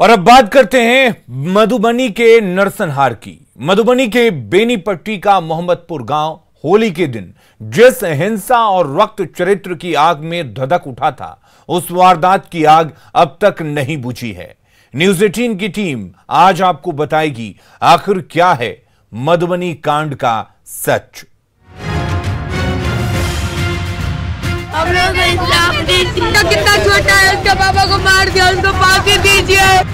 और अब बात करते हैं मधुबनी के नरसंहार की। मधुबनी के बेनीपट्टी का मोहम्मदपुर गांव होली के दिन जिस हिंसा और रक्त चरित्र की आग में धधक उठा था, उस वारदात की आग अब तक नहीं बुझी है। न्यूज़ 18 की टीम आज आपको बताएगी आखिर क्या है मधुबनी कांड का सच। कितना छोटा है, उसके पापा को मार दिया, उसको फांसी दीजिए।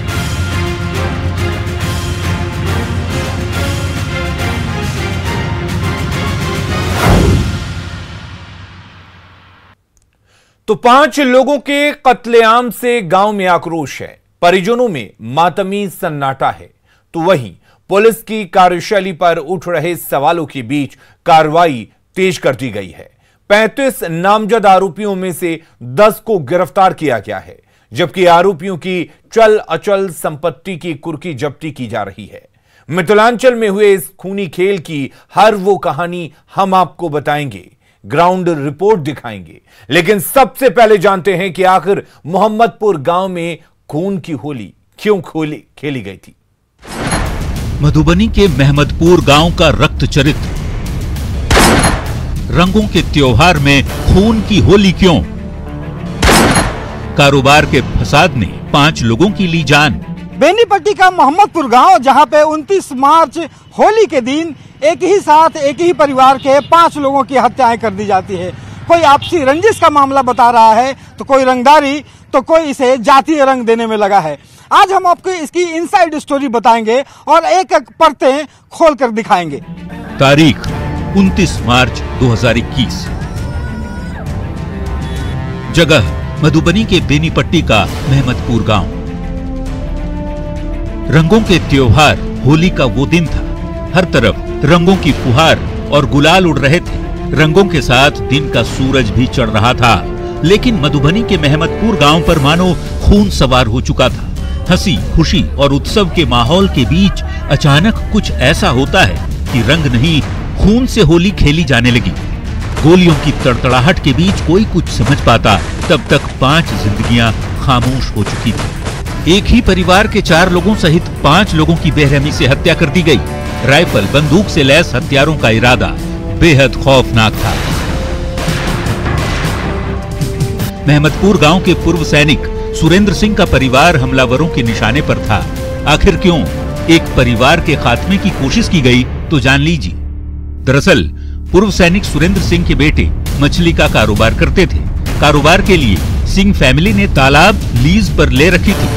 तो 5 लोगों के कत्लेआम से गांव में आक्रोश है, परिजनों में मातमी सन्नाटा है। तो वहीं पुलिस की कार्यशैली पर उठ रहे सवालों के बीच कार्रवाई तेज कर दी गई है। 35 नामजद आरोपियों में से 10 को गिरफ्तार किया गया है, जबकि आरोपियों की चल अचल संपत्ति की कुर्की जब्ती की जा रही है। मिथिलांचल में हुए इस खूनी खेल की हर वो कहानी हम आपको बताएंगे, ग्राउंड रिपोर्ट दिखाएंगे, लेकिन सबसे पहले जानते हैं कि आखिर मोहम्मदपुर गांव में खून की होली क्यों खेली गई थी। मधुबनी के महमदपुर गांव का रक्त चरित्र, रंगों के त्योहार में खून की होली क्यों? कारोबार के फसाद ने 5 लोगों की ली जान। बेनीपट्टी का मोहम्मदपुर गांव, जहां पे 29 मार्च होली के दिन एक ही साथ एक ही परिवार के 5 लोगों की हत्याएं कर दी जाती है। कोई आपसी रंजिश का मामला बता रहा है, तो कोई रंगदारी, तो कोई इसे जातीय रंग देने में लगा है। आज हम आपको इसकी इनसाइड स्टोरी बताएंगे और एक एक परतें खोलकर दिखाएंगे। तारीख 29 मार्च 2021। जगह मधुबनी के बेनीपट्टी का महमदपुर गांव। रंगों के त्योहार होली का वो दिन था। हर तरफ रंगों की फुहार और गुलाल उड़ रहे थे। रंगों के साथ दिन का सूरज भी चढ़ रहा था, लेकिन मधुबनी के महमदपुर गांव पर मानो खून सवार हो चुका था। हंसी खुशी और उत्सव के माहौल के बीच अचानक कुछ ऐसा होता है कि रंग नहीं, खून से होली खेली जाने लगी। गोलियों की तड़तड़ाहट के बीच कोई कुछ समझ पाता, तब तक 5 जिंदगियां खामोश हो चुकी थी। एक ही परिवार के 4 लोगों सहित 5 लोगों की बेरहमी से हत्या कर दी गई। राइफल बंदूक से लैस हत्यारों का इरादा बेहद खौफनाक था। महमदपुर गांव के पूर्व सैनिक सुरेंद्र सिंह का परिवार हमलावरों के निशाने पर था। आखिर क्यों एक परिवार के खात्मे की कोशिश की गई, तो जान लीजिए। दरअसल पूर्व सैनिक सुरेंद्र सिंह के बेटे मछली का कारोबार करते थे। कारोबार के लिए सिंह फैमिली ने तालाब लीज पर ले रखी थी।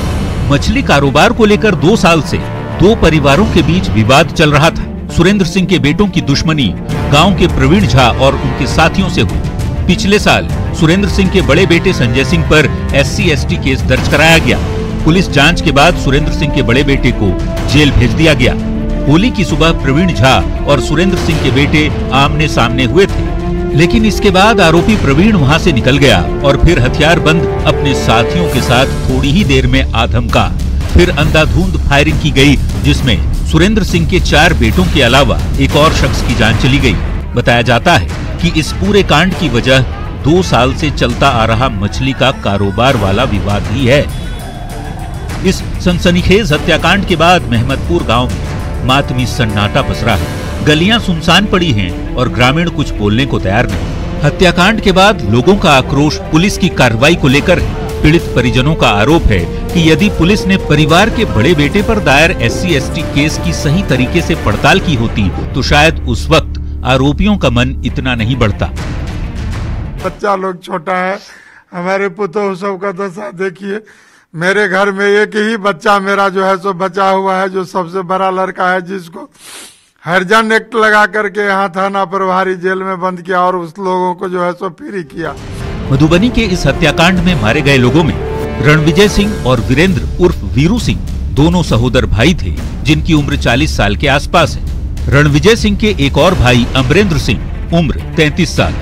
मछली कारोबार को लेकर 2 साल से 2 परिवारों के बीच विवाद चल रहा था। सुरेंद्र सिंह के बेटों की दुश्मनी गांव के प्रवीण झा और उनके साथियों से हुई। पिछले साल सुरेंद्र सिंह के बड़े बेटे संजय सिंह पर SC/ST केस दर्ज कराया गया। पुलिस जांच के बाद सुरेंद्र सिंह के बड़े बेटे को जेल भेज दिया गया। होली की सुबह प्रवीण झा और सुरेंद्र सिंह के बेटे आमने सामने हुए थे, लेकिन इसके बाद आरोपी प्रवीण वहां से निकल गया और फिर हथियारबंद अपने साथियों के साथ थोड़ी ही देर में आधमका। फिर अंधाधुंध फायरिंग की गई, जिसमें सुरेंद्र सिंह के 4 बेटों के अलावा एक और शख्स की जान चली गई। बताया जाता है कि इस पूरे कांड की वजह 2 साल से चलता आ रहा मछली का कारोबार वाला विवाद ही है। इस सनसनीखेज हत्याकांड के बाद महमदपुर गांव में मातमी सन्नाटा पसरा है। गलियां सुनसान पड़ी हैं और ग्रामीण कुछ बोलने को तैयार नहीं। हत्याकांड के बाद लोगों का आक्रोश पुलिस की कार्रवाई को लेकर है। पीड़ित परिजनों का आरोप है कि यदि पुलिस ने परिवार के बड़े बेटे पर दायर SC/ST केस की सही तरीके से पड़ताल की होती, तो शायद उस वक्त आरोपियों का मन इतना नहीं बढ़ता। बच्चा लोग छोटा है, हमारे पुतों सबका दशा देखिए। मेरे घर में एक ही बच्चा मेरा जो है सो बचा हुआ है, जो सबसे बड़ा लड़का है, जिसको हरिजन एक्ट लगा करके यहाँ थाना प्रभारी जेल में बंद किया और उस लोगों को जो है सो फ्री किया। मधुबनी के इस हत्याकांड में मारे गए लोगों में रणविजय सिंह और वीरेंद्र उर्फ वीरू सिंह दोनों सहोदर भाई थे, जिनकी उम्र 40 साल के आसपास है। रणविजय सिंह के एक और भाई अमरेंद्र सिंह उम्र 33 साल,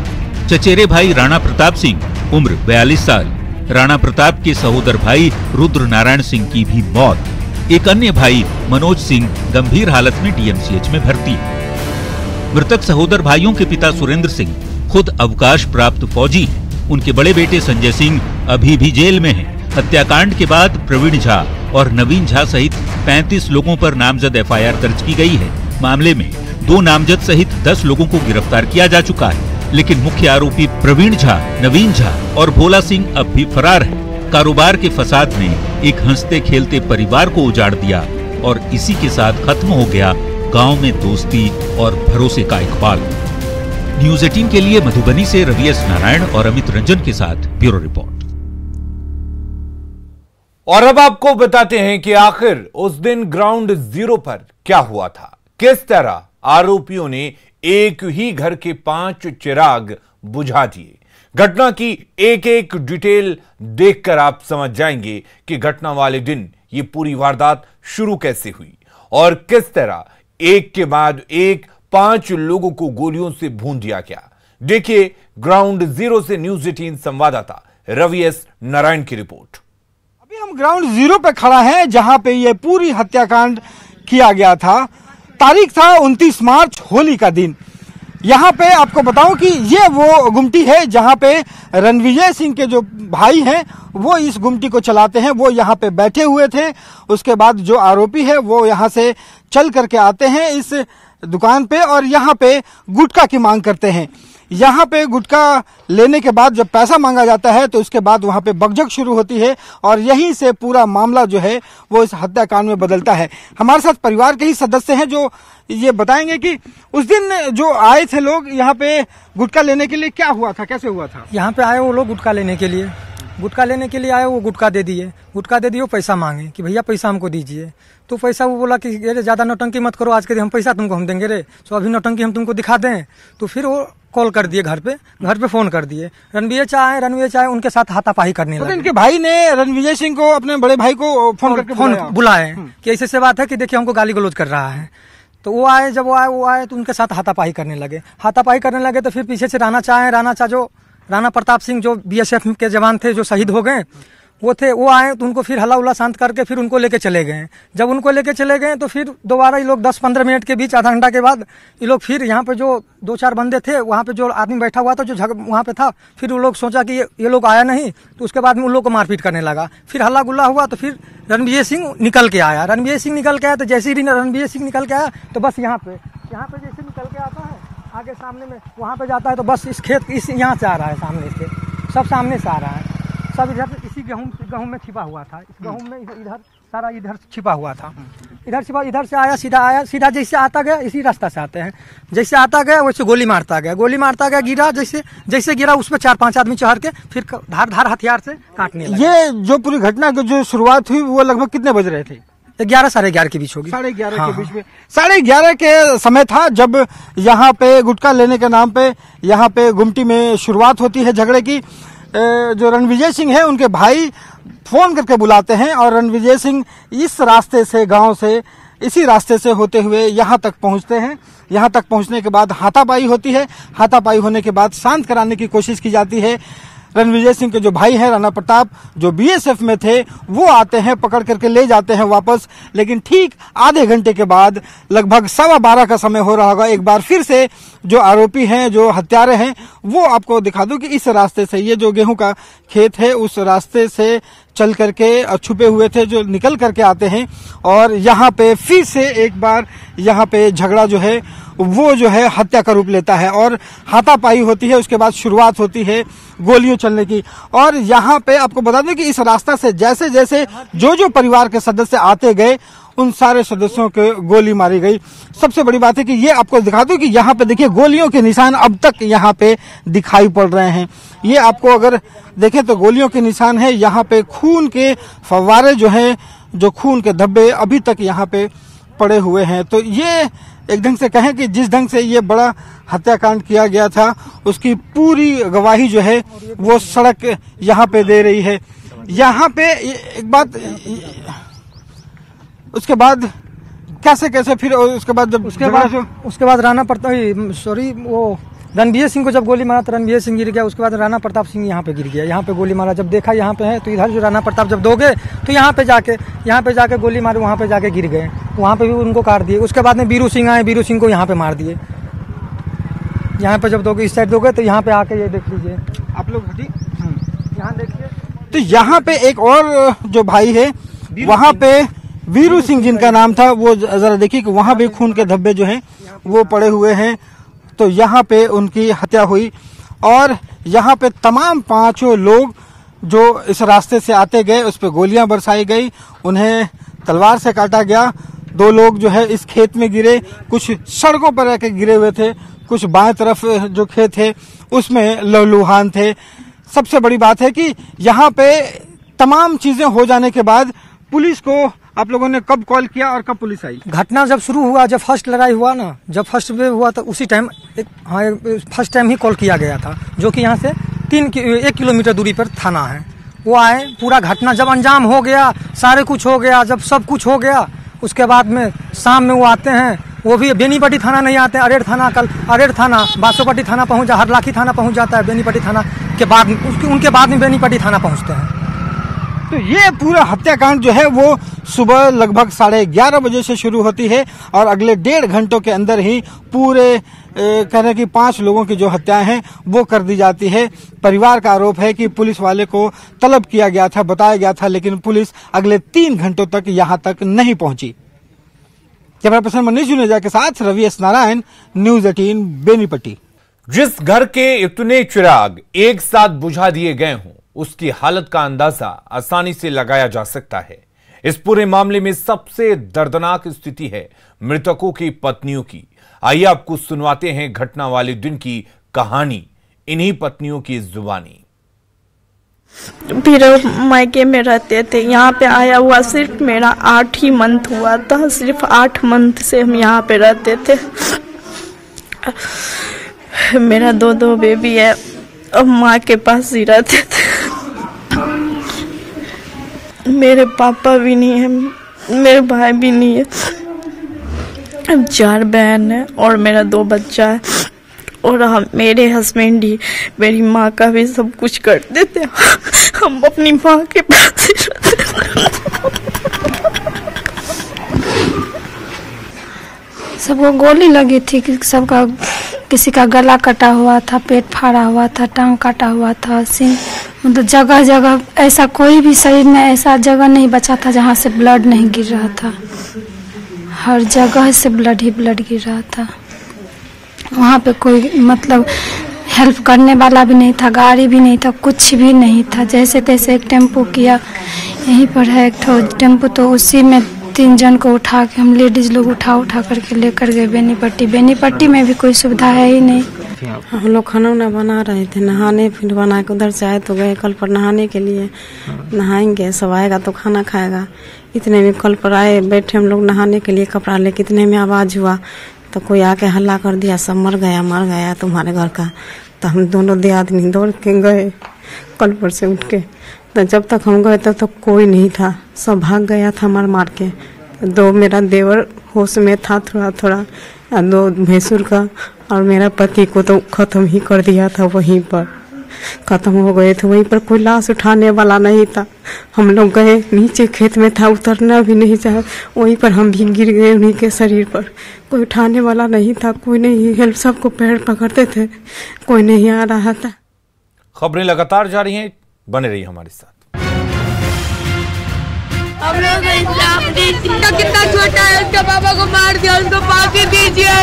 चचेरे भाई राणा प्रताप सिंह उम्र 42 साल। राणा प्रताप के सहोदर भाई रुद्र नारायण सिंह की भी मौत। एक अन्य भाई मनोज सिंह गंभीर हालत में DMCH में भर्ती है। मृतक सहोदर भाइयों के पिता सुरेंद्र सिंह खुद अवकाश प्राप्त फौजी हैं। उनके बड़े बेटे संजय सिंह अभी भी जेल में हैं। हत्याकांड के बाद प्रवीण झा और नवीन झा सहित 35 लोगों पर नामजद FIR दर्ज की गई है। मामले में 2 नामजद सहित 10 लोगों को गिरफ्तार किया जा चुका है, लेकिन मुख्य आरोपी प्रवीण झा, नवीन झा और भोला सिंह अब भी फरार है। कारोबार के फसाद ने एक हंसते खेलते परिवार को उजाड़ दिया और इसी के साथ खत्म हो गया गांव में दोस्ती और भरोसे का इकबाल। न्यूज़ 18 के लिए मधुबनी से रवि एस नारायण और अमित रंजन के साथ ब्यूरो रिपोर्ट। और अब आपको बताते हैं कि आखिर उस दिन ग्राउंड जीरो पर क्या हुआ था। किस तरह आरोपियों ने एक ही घर के 5 चिराग बुझा दिए। घटना की एक एक डिटेल देखकर आप समझ जाएंगे कि घटना वाले दिन ये पूरी वारदात शुरू कैसे हुई और किस तरह एक के बाद एक 5 लोगों को गोलियों से भून दिया गया। देखिए ग्राउंड जीरो से न्यूज़ 18 संवाददाता रवि एस नारायण की रिपोर्ट। अभी हम ग्राउंड जीरो पे खड़ा हैं जहां पे ये पूरी हत्याकांड किया गया था। तारीख था 29 मार्च, होली का दिन। यहाँ पे आपको बताऊं कि ये वो गुमटी है जहाँ पे रणविजय सिंह के जो भाई हैं वो इस गुमटी को चलाते हैं। वो यहाँ पे बैठे हुए थे। उसके बाद जो आरोपी है वो यहाँ से चल करके आते हैं इस दुकान पे और यहाँ पे गुटखा की मांग करते हैं। यहाँ पे गुटखा लेने के बाद जब पैसा मांगा जाता है तो उसके बाद वहाँ पे बकझक शुरू होती है और यहीं से पूरा मामला जो है वो इस हत्याकांड में बदलता है। हमारे साथ परिवार के ही सदस्य हैं जो ये बताएंगे कि उस दिन जो आए थे लोग यहाँ पे गुटखा लेने के लिए, क्या हुआ था, कैसे हुआ था? यहाँ पे आए वो लोग गुटखा लेने के लिए आए। वो गुटखा दे दिए, वो पैसा मांगे कि भैया पैसा हमको दीजिए। तो पैसा वो बोला कि अरे ज्यादा नौटंकी मत करो, आज के दिन हम पैसा तुमको हम देंगे रे, तो अभी नौटंकी हम तुमको दिखा दें। तो फिर वो कॉल कर दिए, घर पे फोन कर दिए। रणविजय चाहे उनके साथ हाथापाई करने लगे। इनके भाई ने रणविजय सिंह को, अपने बड़े भाई को फोन करके बुलाए कि ऐसे से बात है कि देखिए हमको गाली गलौज कर रहा है। तो वो आए, जब वो आए तो उनके साथ हाथापाई करने लगे। तो फिर पीछे से राणा प्रताप सिंह जो BSF के जवान थे जो शहीद हो गए वो आए तो उनको फिर हल्ला उल्ला शांत करके फिर उनको लेके चले गए। जब उनको लेके चले गए तो फिर दोबारा ये लोग 10-15 मिनट के बीच, आधा घंटा के बाद ये लोग फिर यहाँ पे जो 2-4 बंदे थे वहाँ पे जो आदमी बैठा हुआ था जो वहाँ पे था, फिर वो लोग सोचा कि ये लोग आया नहीं, तो उसके बाद में उन लोग को मारपीट करने लगा। फिर हल्ला गुल्ला हुआ तो फिर रणविजय सिंह निकल के आया। तो जैसे ही रणविजय सिंह निकल के आया तो बस यहाँ पे जैसे निकल के आता है आगे सामने में वहाँ पे जाता है तो बस इस खेत यहाँ से आ रहा है, सामने से सब सामने से आ रहा है। सब इधर इसी गेहूं में छिपा हुआ था। इस गेहूं में इधर छिपा हुआ था। इधर से आया, सीधा जैसे आता गया इसी रास्ता से आते हैं। जैसे आता गया वैसे गोली मारता गया, गिरा। जैसे गिरा उस पर 4-5 आदमी चढ़ के फिर धार हथियार से काटने लगे। ये जो पूरी घटना की जो शुरुआत हुई वो लगभग कितने बज रहे थे? 11-11:30 के बीच होगी। 11:30 के बीच में 11:30 के समय था जब यहाँ पे गुटखा लेने के नाम पे यहाँ पे गुमटी में शुरुआत होती है झगड़े की। जो रणविजय सिंह है उनके भाई फोन करके बुलाते हैं और रणविजय सिंह इस रास्ते से, गांव से, इसी रास्ते से होते हुए यहाँ तक पहुँचते हैं। यहाँ तक पहुँचने के बाद हाथापाई होती है। हाथापाई होने के बाद शांत कराने की कोशिश की जाती है। रणविजय सिंह के जो भाई हैं राणा प्रताप जो BSF में थे वो आते हैं, पकड़ करके ले जाते हैं वापस। लेकिन ठीक आधे घंटे के बाद, लगभग 12:15 का समय हो रहा होगा, एक बार फिर से जो आरोपी हैं, जो हत्यारे हैं, वो आपको दिखा दूं कि इस रास्ते से, ये जो गेहूं का खेत है उस रास्ते से चल करके छुपे हुए थे, जो निकल करके आते हैं और यहाँ पे फिर से एक बार यहाँ पे झगड़ा जो है वो जो है हत्या का रूप लेता है और हाथापाई होती है। उसके बाद शुरुआत होती है गोलियों चलने की। और यहाँ पे आपको बता दें कि इस रास्ता से जैसे जैसे जो परिवार के सदस्य आते गए उन सारे सदस्यों के गोली मारी गई। सबसे बड़ी बात है कि ये आपको दिखा दूं कि यहाँ पे देखिए गोलियों के निशान अब तक यहाँ पे दिखाई पड़ रहे हैं। ये आपको अगर देखें तो गोलियों के निशान है। यहाँ पे खून के फव्वारे जो हैं, जो खून के धब्बे अभी तक यहाँ पे पड़े हुए हैं। तो ये एक ढंग से कहें कि जिस ढंग से ये बड़ा हत्याकांड किया गया था उसकी पूरी गवाही जो है वो सड़क यहाँ पे दे रही है। यहाँ पे एक बात, उसके बाद कैसे फिर उसके बाद राणा प्रताप वो रणविजय सिंह को जब गोली मारा तो रणविजय सिंह गिर गया। उसके बाद राणा प्रताप सिंह यहाँ पे गिर गया। यहाँ पे गोली मारा, जब देखा यहाँ पे है तो इधर जो राणा प्रताप जब दोगे तो यहाँ पे जाके गोली मारे, वहाँ पे जाके गिर गए, वहाँ पे भी उनको काट दिए। उसके बाद में बीरू सिंह आए, बीरू सिंह को यहाँ पे मार दिए। यहाँ पे जब दोगे, इस साइड दोगे तो यहाँ पे आके ये देख लीजिए आप लोग, यहाँ देखिए। तो यहाँ पे एक और जो भाई है वहाँ पे वीरू सिंह जिनका नाम था, वो जरा देखिए कि वहाँ भी खून के धब्बे जो हैं वो पड़े हुए हैं। तो यहाँ पे उनकी हत्या हुई और यहाँ पे तमाम 5 लोग जो इस रास्ते से आते गए उस पर गोलियां बरसाई गई, उन्हें तलवार से काटा गया। 2 लोग जो है इस खेत में गिरे, कुछ सड़कों पर रह गिरे हुए थे, कुछ बाएं तरफ जो खेत है उसमें लहलुहान थे। सबसे बड़ी बात है कि यहाँ पे तमाम चीजें हो जाने के बाद पुलिस को आप लोगों ने कब कॉल किया और कब पुलिस आई? घटना जब शुरू हुआ, जब फर्स्ट लड़ाई हुआ ना, जब फर्स्ट वेव हुआ तो उसी टाइम फर्स्ट टाइम ही कॉल किया गया था, जो कि यहाँ से 1 किलोमीटर दूरी पर थाना है। वो आए, पूरा घटना जब अंजाम हो गया, सारे कुछ हो गया, जब सब कुछ हो गया उसके बाद में शाम में वो आते हैं। वो भी बेनीपट्टी थाना नहीं आते, अरेर थाना, कल अरेर थाना, बासोपट्टी थाना पहुंच जा, हरलाखी थाना पहुंच जाता है, बेनीपट्टी थाना के बाद उनके बाद में बेनीपट्टी थाना पहुंचते हैं। तो ये पूरा हत्याकांड जो है वो सुबह लगभग 11:30 बजे से शुरू होती है और अगले 1.5 घंटों के अंदर ही पूरे कहने की 5 लोगों की जो हत्याएं हैं वो कर दी जाती है। परिवार का आरोप है कि पुलिस वाले को तलब किया गया था, बताया गया था, लेकिन पुलिस अगले 3 घंटों तक यहां तक नहीं पहुंची। कैमरा पर्सन मनीष जुनेजा के साथ रवि एस नारायण, न्यूज 18 बेनीपट्टी। जिस घर के इतने चिराग एक साथ बुझा दिए गए हों उसकी हालत का अंदाजा आसानी से लगाया जा सकता है। इस पूरे मामले में सबसे दर्दनाक स्थिति है मृतकों की पत्नियों की। आइए आपको सुनवाते हैं घटना वाले दिन की कहानी इन्हीं पत्नियों की जुबानी। फिर मायके में रहते थे, यहाँ पे आया हुआ सिर्फ मेरा 8 ही मंथ हुआ था। सिर्फ 8 मंथ से हम यहाँ पे रहते थे। मेरा 2 बेबी है और माँ के पास ही रहते थे। मेरे पापा भी नहीं है, मेरे भाई भी नहीं है, 4 बहन है और मेरा 2 बच्चा है। और हम, मेरे हस्बैंड ही मेरी माँ का भी सब कुछ करते थे। हम अपनी माँ के पास ही रहते थे। सबको गोली लगी थी, सबका किसी का गला कटा हुआ था, पेट फाड़ा हुआ था, टांग काटा हुआ था, सिर मतलब जगह जगह ऐसा कोई भी शरीर में ऐसा जगह नहीं बचा था जहाँ से ब्लड नहीं गिर रहा था। हर जगह से ब्लड ही ब्लड गिर रहा था। वहाँ पे कोई मतलब हेल्प करने वाला भी नहीं था, गाड़ी भी नहीं था, कुछ भी नहीं था। जैसे तैसे एक टेम्पो किया, यहीं पर है एक ठो टेम्पो, तो उसी में 3 जन को उठा के हम लेडीज लोग उठा करके लेकर गए बेनीपट्टी। बेनीपट्टी में भी कोई सुविधा है ही नहीं। हम लोग खाना वाना बना रहे थे, नहाने, फिर बना के उधर से आए तो गए कल पर नहाने के लिए। नहाएंगे, सब आएगा तो खाना खाएगा। इतने में कल पर आए, बैठे हम लोग नहाने के लिए कपड़ा ले, कितने में आवाज़ हुआ तो कोई आके हल्ला कर दिया, सब मर गया तुम्हारे घर का। तो हम दोनों 2 आदमी दौड़ के गए कल पर से उठ के। तो जब तक हम गए तब तक कोई नहीं था, सब भाग गया था मार के। 2 मेरा देवर होश में था थोड़ा, 2 भैंसुर का, और मेरा पति को तो खत्म ही कर दिया था, वहीं पर खत्म हो गए थे। वहीं पर कोई लाश उठाने वाला नहीं था। हम लोग गए, नीचे खेत में था, उतरना भी नहीं चाहा, वहीं पर हम भी गिर गए उन्हीं के शरीर पर। कोई उठाने वाला नहीं था, कोई नहीं हेल्प, सबको पैर पकड़ते थे, कोई नहीं आ रहा था। खबरें लगातार जारी हैं, बने रहिए हमारे साथ। हम लोग कितना छोटा है, उसके पापा को मार दिया, उसको फांसी दीजिए।